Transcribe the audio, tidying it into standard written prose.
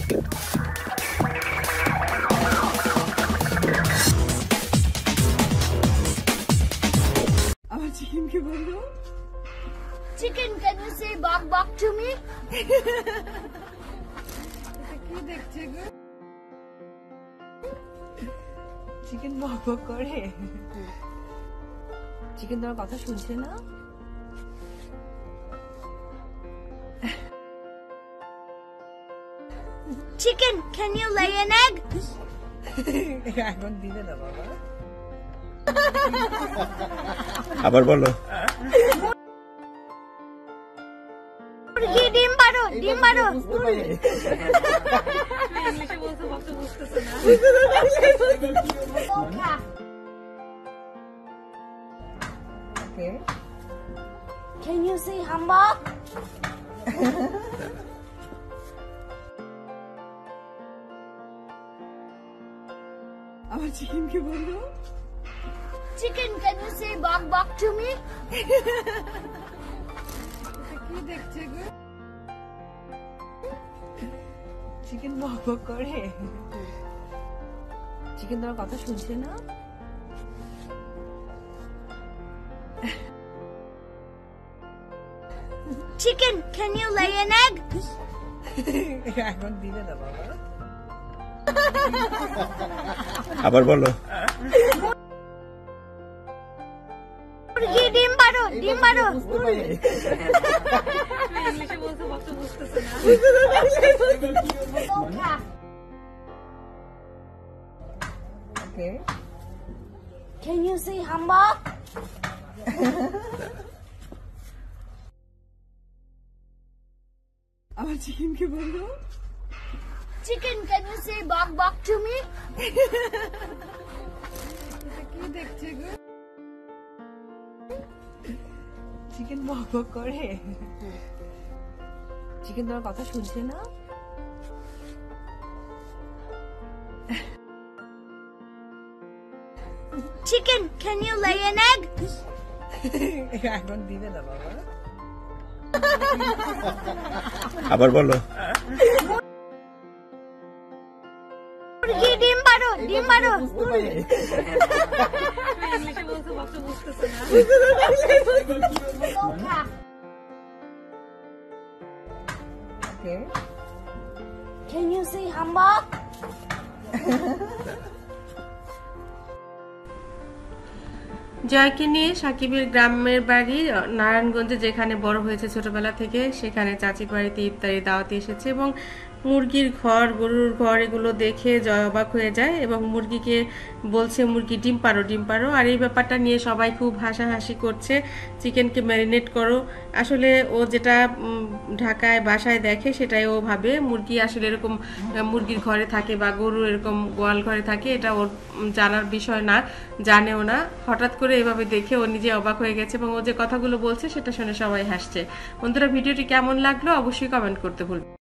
আমার চিকেন কি বললো? Chicken, can you say bok bok to me? কি দেখছে গো? চিকেন বক বক করে। চিকেন তোমার কথা শুনছে না? Chicken, can you lay an egg? এখন দিবে না বাবা। আবার বলো। মুরগি ডিম পারো, ডিম পারো। ইংলিশে বলতে বলতে বুঝতেছে না। Okay. Can you say humbug? আমার চিকেন কি বললো? Chicken, can you say bok bok to me? কি দেখছে গো? চিকেন বক বক করে। চিকেন তোমার কথা শুনছে না? Chicken, can you lay an egg? এখন দিবে না বাবা। আবার বলো। মুরগি ডিম পারো, ডিম পারো। ইংলিশে বলতে বলতে বুঝতেছে না। Okay. Can you say humbug? আমার চিকেন কি বললো? Chicken, can you say bok bok to me? কি দেখছে গো? চিকেন বক বক করে। চিকেন তোমার কথা শুনছে না? Chicken, can you lay an egg? এখন দিবে না বাবা। আবার বলো। মুরগি ডিম পারো, ডিম পারো। ইংলিশে বলতে বলতে বুঝতেছে না। Okay. Can you say humbug? জয়কে নিয়ে সাকিবের গ্রামের বাড়ি নারায়ণগঞ্জে, যেখানে বড় হয়েছে ছোটবেলা থেকে, সেখানে চাচির বাড়িতে ইফতারি দাওয়াতে এসেছে এবং মুরগির ঘর, গরুর ঘর এগুলো দেখে জয় অবাক হয়ে যায় এবং মুরগিকে বলছে মুরগি ডিম পারো, ডিম পারো। আর এই ব্যাপারটা নিয়ে সবাই খুব হাসাহাসি করছে। চিকেনকে ম্যারিনেট করো, আসলে ও যেটা ঢাকায় বাসায় দেখে সেটাই ও ভাবে মুরগি আসলে এরকম মুরগির ঘরে থাকে বা গরু এরকম গোয়াল ঘরে থাকে, এটা ওর জানার বিষয় না, জানেও না। হঠাৎ করে এভাবে দেখে ও নিজে অবাক হয়ে গেছে এবং ও যে কথাগুলো বলছে সেটা শুনে সবাই হাসছে। বন্ধুরা, ভিডিওটি কেমন লাগলো অবশ্যই কমেন্ট করতে ভুলবেন।